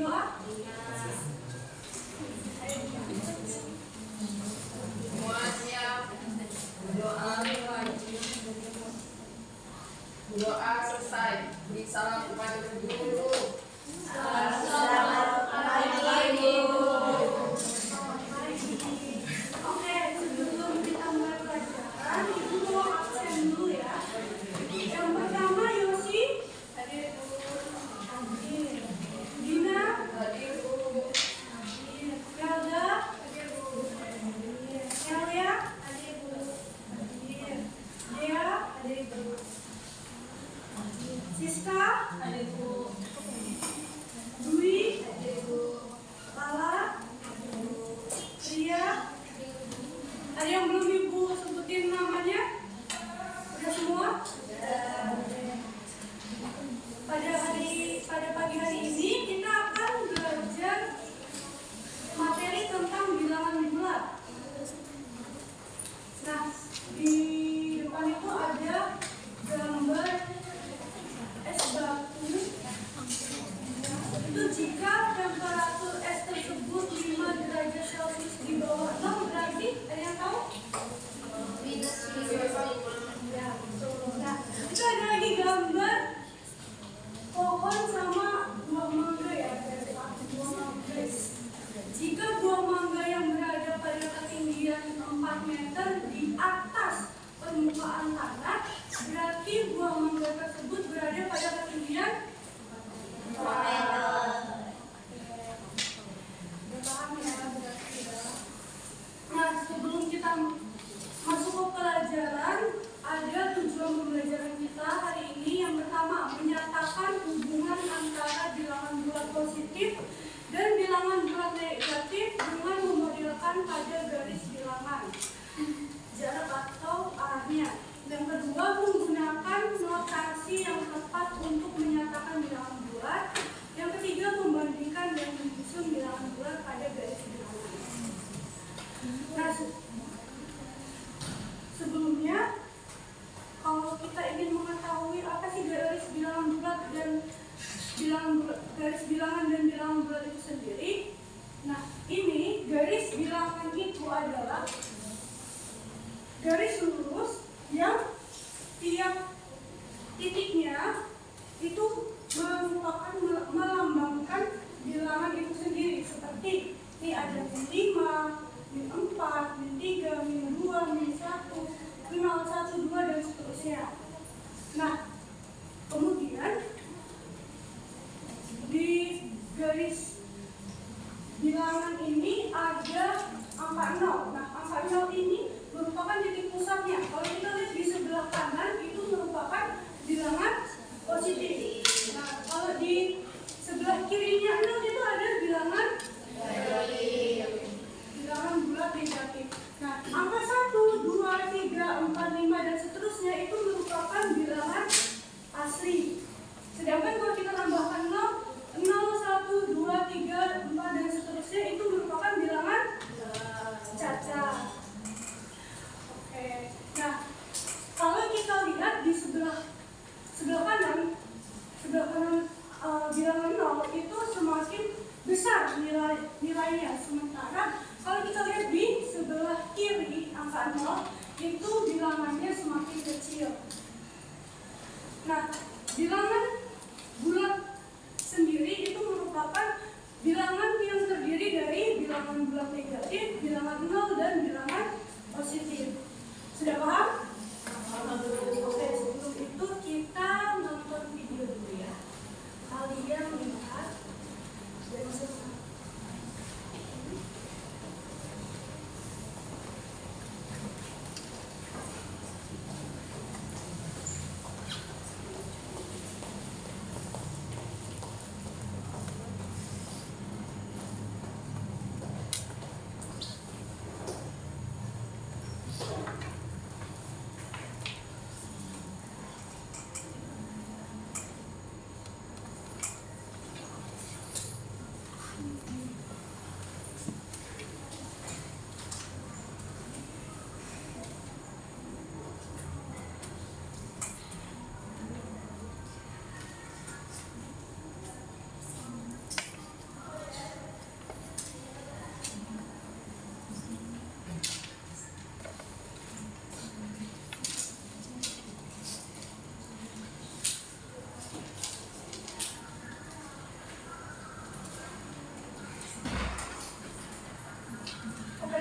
berdoa? Semuanya berdoa selesai. Salam kepada guru. Selamat pagi, Bu. Oke, sebelum kita mulai pelajaran, Ibu mau absen dulu ya. Yang pertama, Yosi. Hadir, Bu. Hadir. Dina. Hadir, Bu. Hadir. Melda. Hadir, Bu. Hadir. Elia. Hadir, Bu. Hadir. Dea. Hadir, Bu. Siska. Hadir, Bu. Dwi. Hadir, Bu. Lala. Ria. Ada yang belum Ibu sebutin namanya? Udah semua? Pada pagi hari ini kita akan belajar materi tentang bilangan bulat. Nah, di depan itu ada gambar es batu. Itu jika temperatur es tersebut 5 derajat Celcius di bawah 0 berarti ada yang tahu? Minus. Ya, nah, itu ada lagi gambar pohon sama buah mangga ya, buah mangga. Jika buah mangga yang berada pada ketinggian 4 meter di atas permukaan tanah, berarti buah mangga tersebut berada pada ketinggian 4 meter. Paham ya, berarti ya. Nah, sebelum kita masuk ke pelajaran, ada tujuan pembelajaran kita hari ini. Yang pertama, menyatakan hubungan antara bilangan bulat positif dan bilangan bulat negatif dengan memodelkan pada garis bilangan, jarak atau arahnya. Yang kedua, menggunakan notasi yang tepat untuk menyatakan bilangan bulat. Yang ketiga, membandingkan dan menyusun bilangan bulat pada garis bilangan. Nah, sebelumnya, kalau kita ingin mengetahui apa sih garis bilangan bulat dan garis bilangan dan bilangan bulat itu sendiri, nah ini garis bilangan itu adalah garis lurus yang tiap titiknya itu merupakan melambangkan bilangan itu sendiri. Seperti ini ada min 5, min 4, min 3, min 2, min 1, 0, 1, 2, dan seterusnya. Nah, kemudian di garis bilangan ini ada angka 0. Nah, angka 0 ini merupakan titik pusatnya. Kalau kita lihat di sebelah kanan itu merupakan bilangan positif. Nah, kalau di sebelah kirinya 0 itu ada bilangan negatif. Bilangan bulat negatif. Nah, angka 1, 2, 3, 4, 5, dan seterusnya itu merupakan bilangan asli. Sedangkan kalau kita tambahkan 0, 1, 2, 3, 4, dan seterusnya itu merupakan bilangan cacat. Oke. Nah, kalau kita lihat di sebelah kanan bilangan 0 itu semakin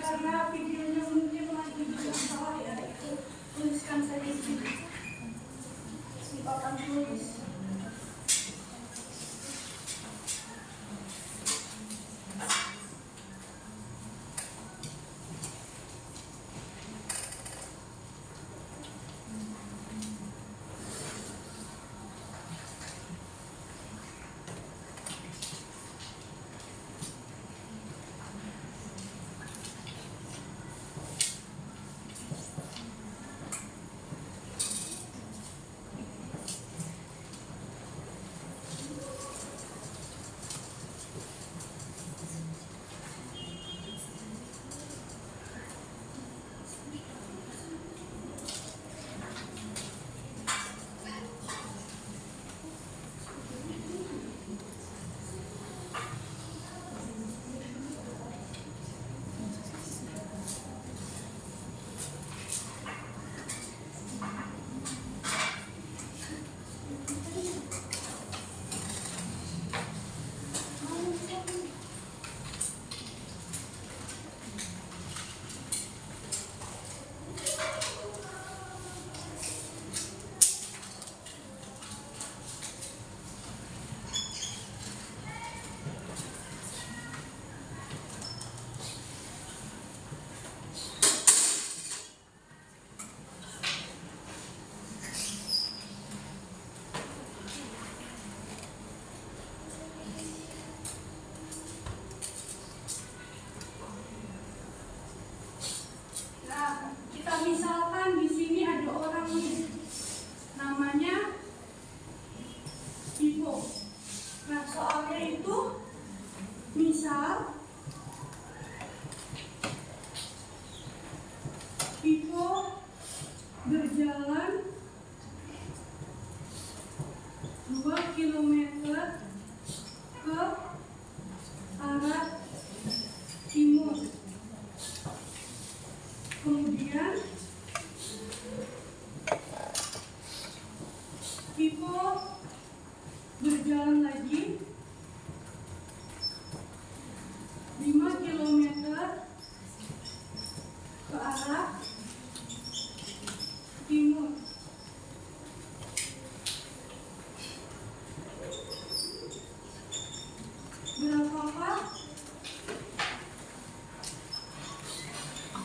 karena videonya mungkin lagi salah ya, itu tuliskan saja di sini. Si papan tulis. Misalkan di sini ada orang nih, namanya Ibu. Nah, soalnya itu misal Ibu berjalan 2 kilometer ke arah timur. Kemudian Pipo berjalan lagi 5 kilometer ke arah timur. Berapakah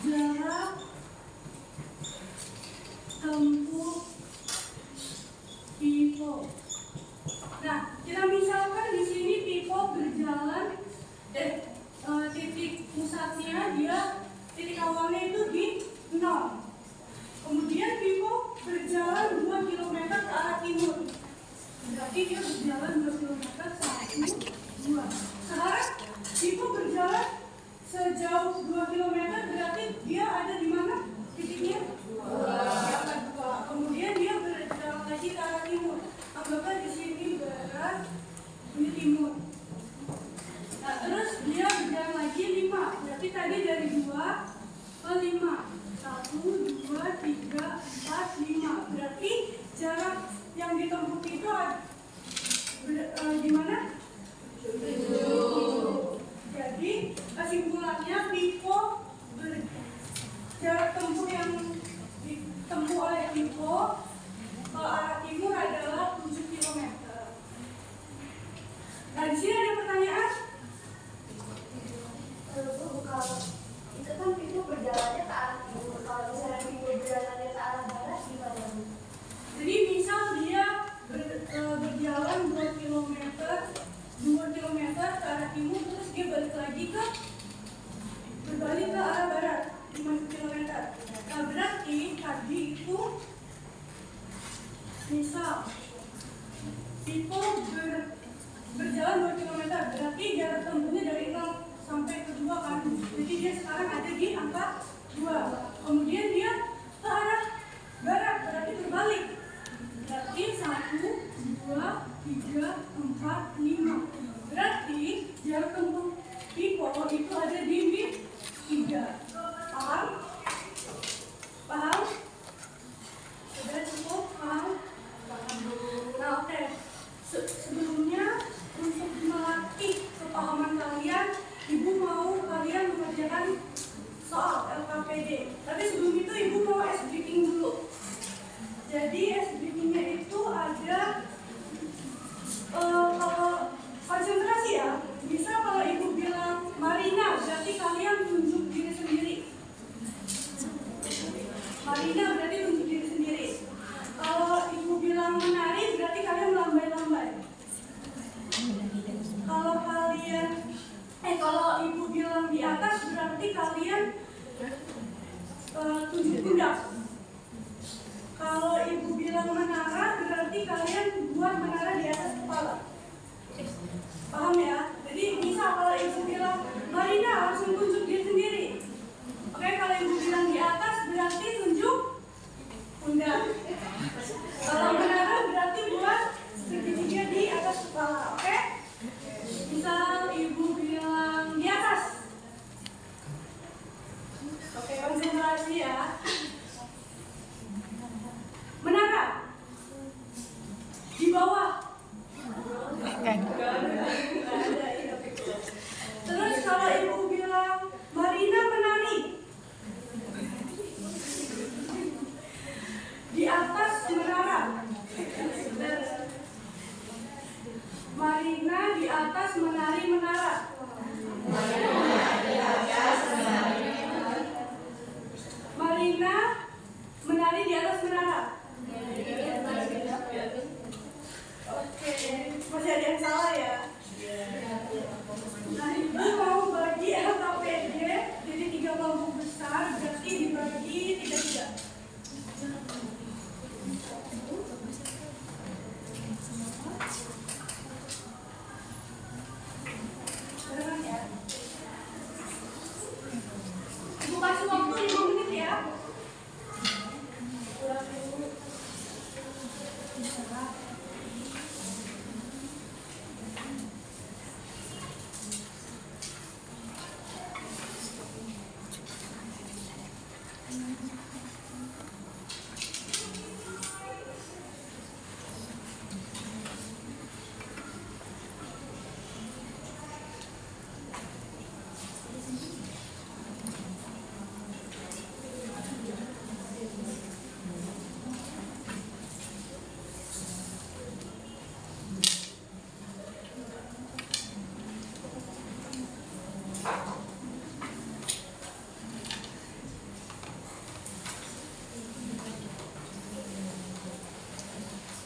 jarak tempuh Pipo? Nah, kita misalkan di sini Pipo berjalan, titik pusatnya titik awalnya itu di 0. Kemudian Pipo berjalan 2 km ke arah timur. Berarti dia berjalan 2 km, 1, 2. Sekarang Pipo berjalan sejauh 2 km, berarti dia ada di mana titiknya? 2. Kemudian dia berjalan lagi ke arah timur. Anggaplah di sini barat, ini timur. Nah, terus dia berjalan lagi 5. Berarti tadi dari 2 ke 5. 1, 2, 3, 4, 5. Berarti jarak yang ditempuh itu di mana? 7. Jadi kesimpulannya Pipo jarak tempuh yang ditempuh oleh Pipo ke arah timur adalah 7 km. Nah, di sini ada pertanyaan. Kalau itu kan Pipo berjalannya ke arah timur. Kalau misalnya Pipo berjalannya ke arah barat gimana? Jadi misal dia berjalan 2 km ke arah timur, terus dia berbalik ke arah barat 5 km. Nah, berarti tadi itu misal Pipo berjalan 2 km, berarti jarak tempuhnya dari 0 sampai ke 2 kan. Jadi dia sekarang ada di angka 2. Kemudian dia ke arah barat, berarti berbalik. Berarti 1, 2, 3, 4, 5. Berarti jarak tempuh Pipo itu ada di 3. Paham? Paham? Sudah cukup? Paham? Nah, oke. Sebelumnya untuk melatih atas berarti kalian tunjuk pundak. Kalau ibu bilang menara berarti kalian buat menara di atas kepala. Paham ya? Jadi misal kalau ibu bilang Marina langsung tunjuk dia sendiri. Oke, kalau ibu bilang di atas berarti tunjuk pundak. Kalau menara berarti buat segitiga di atas kepala. Oke? Misal ibu bilang di atas. Oke, konsentrasi ya. Menara di bawah. Terus kalau ibu bilang Marina menari di atas menara. Marina di atas menari menara. Marina menari di atas menara. Oke, masih ada yang salah ya? Nah, ibu mau bagi LKPD jadi 3 kelompok besar, berarti dibagi 3-3. Beneran ya? Ibu kasih waktu 5 menit ya.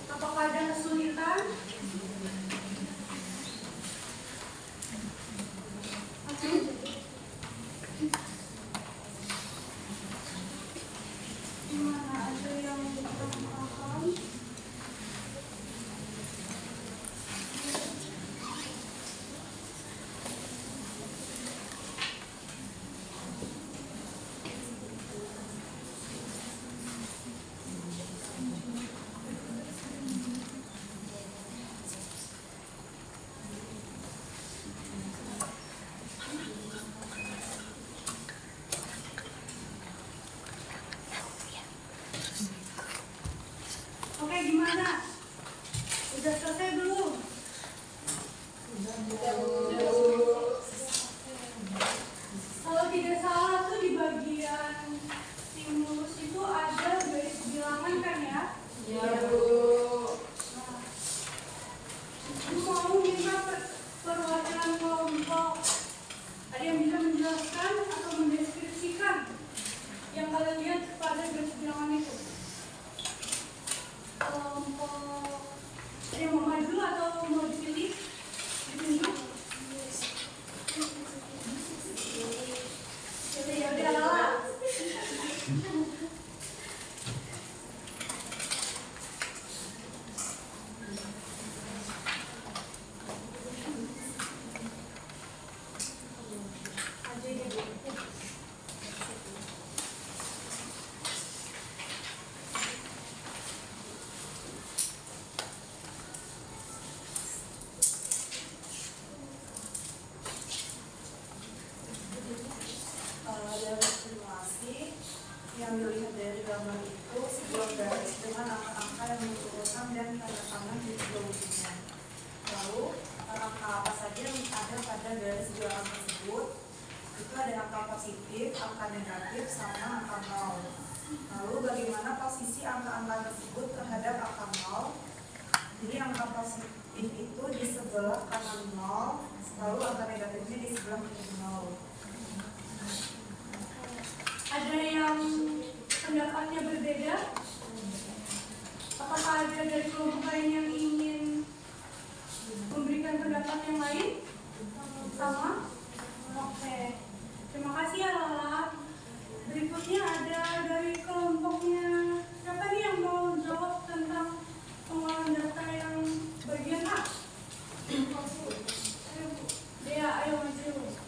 Apakah ada kesulitan? Gimana, ada yang kurang paham? Oke, gimana? Udah selesai belum? Kalau tidak salah tuh di bagian stimulus itu ada garis bilangan kan ya? Iya, Bu. Ibu mau minta perwakilan kelompok. Ada yang bisa menjelaskan atau mendeskripsikan yang kalian lihat pada garis bilangan itu? Kelompok ada yang mau maju atau mau dipilih? Ditunjuk? Ya udah Lala. Aja ya, Bu. Dalam simulasi yang dilihat dari gambar itu sebuah garis dengan angka-angka yang diturunkan dan tanda tangan di sebelumnya. Lalu angka apa saja yang ada pada garis bilangan tersebut? Itu ada angka positif, angka negatif, sama angka nol. Lalu bagaimana posisi angka-angka tersebut terhadap angka nol? Jadi angka positif itu di sebelah kanan nol, lalu angka negatifnya di sebelah kiri nol. Ada yang pendapatnya berbeda? Apakah ada dari kelompok lain yang ingin memberikan pendapat yang lain? Sama? Oke. Berikutnya ada dari kelompoknya. Siapa nih yang mau jawab tentang pengolahan data yang bagian A? Dea, ayo maju.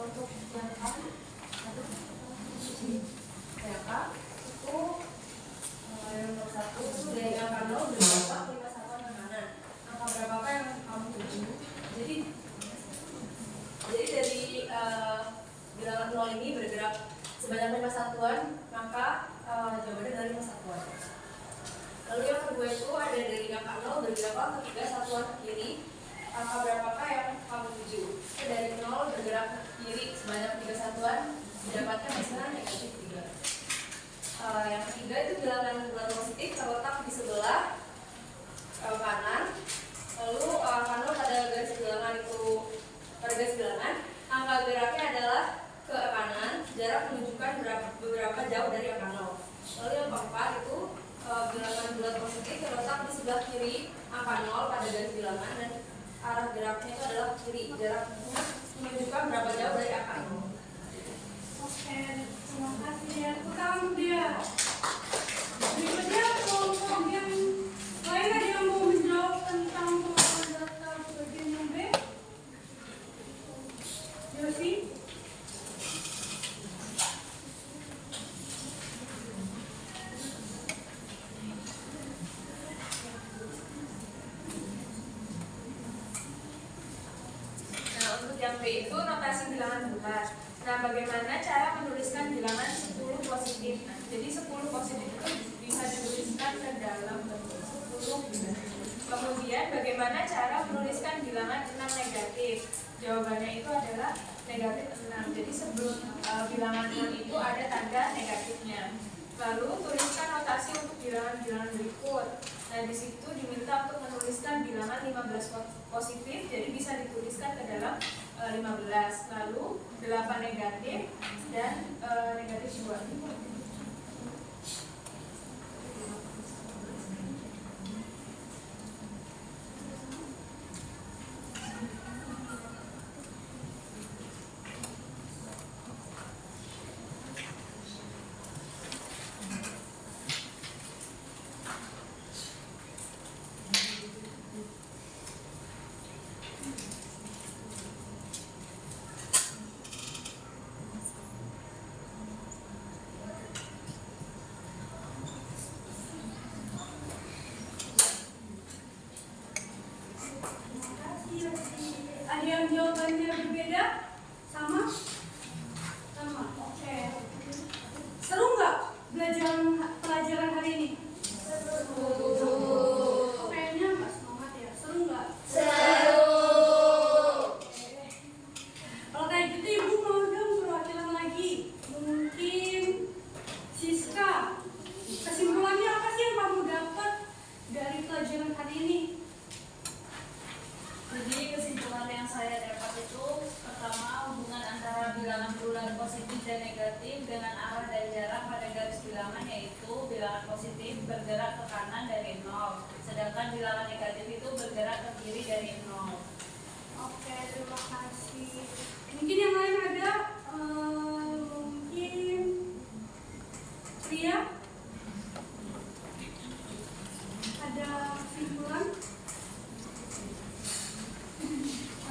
Untuk yang A, yang nomor 1 itu dari angka 0 berapa 5 satuan ke kanan. Angka berapakah yang kamu tuju? Jadi dari bilangan 0 ini bergerak sebanyak 5 satuan, maka jawabannya dari 5 satuan. Lalu yang kedua itu ada dari angka 0 bergerak ke 3 satuan ke kiri. Angka berapakah yang kamu tuju? Dari 0 bergerak ke kiri sebanyak 3 satuan, didapatkan hasilnya negatif 3. Yang ketiga itu bilangan bulat positif terletak di sebelah kanan. Lalu kanan pada garis bilangan itu pada garis bilangan angka geraknya adalah ke kanan, jarak menunjukkan beberapa jauh dari angka 0. Lalu yang keempat itu bilangan bulat positif terletak di sebelah kiri angka 0 pada garis bilangan dan arah geraknya itu adalah kiri, jarak menunjukkan berapa jauh dari angka 0. Oke, terima kasih ya. Tepuk dia. Berikutnya kelompok yang lain ada yang mau menjawab tentang pengolahan data bagian yang B? Yosi? Nah, untuk yang B itu notasi bilangan bulat. Nah, bagaimana cara menuliskan bilangan 10 positif? Nah, jadi 10 positif itu bisa dituliskan ke dalam bentuk 10 bilangan. Kemudian bagaimana cara menuliskan bilangan 6 negatif? Jawabannya itu adalah negatif 6. Jadi sebelum bilangan 6 itu ada tanda negatifnya. Lalu tuliskan notasi untuk bilangan-bilangan berikut. Nah, di situ diminta untuk menuliskan bilangan 15 positif, jadi bisa dituliskan ke dalam 15. Lalu 8 negatif dan negatif 2. Ada yang jawabannya berbeda? Sama? Sama, oke. Seru nggak pelajaran hari ini? Seru. Kayaknya nggak semangat ya. Seru nggak? Seru. Kalau kayak gitu ibu mau dong perwakilan lagi. Mungkin Siska. Kesimpulannya apa sih yang kamu dapat dari pelajaran hari ini? Jadi kesimpulan yang saya dapat itu pertama hubungan antara bilangan bulat positif dan negatif dengan arah dan jarak pada garis bilangan, yaitu bilangan positif bergerak ke kanan dari 0, sedangkan bilangan negatif itu bergerak ke kiri dari 0. Oke, terima kasih. Mungkin yang lain ada? Mungkin Ria? Ada kesimpulan?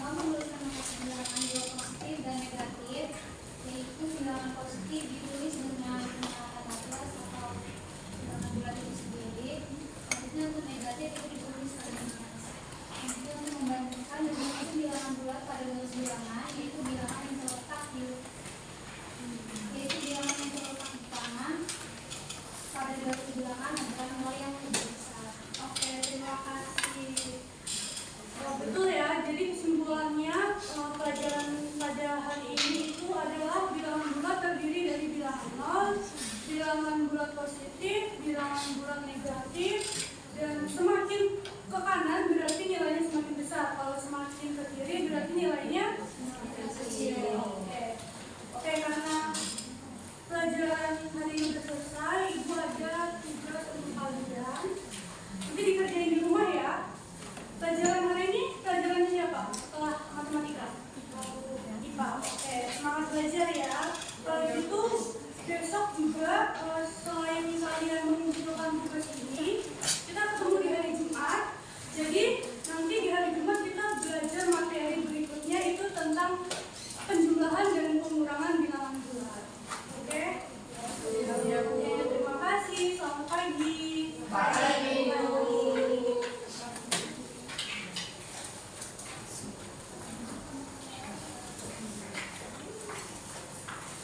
Dalam menuliskan notasi bilangan bulat positif dan negatif, yaitu bilangan positif ditulis dengan angka 16 atau bilangan bulat itu sendiri. Selanjutnya untuk negatif itu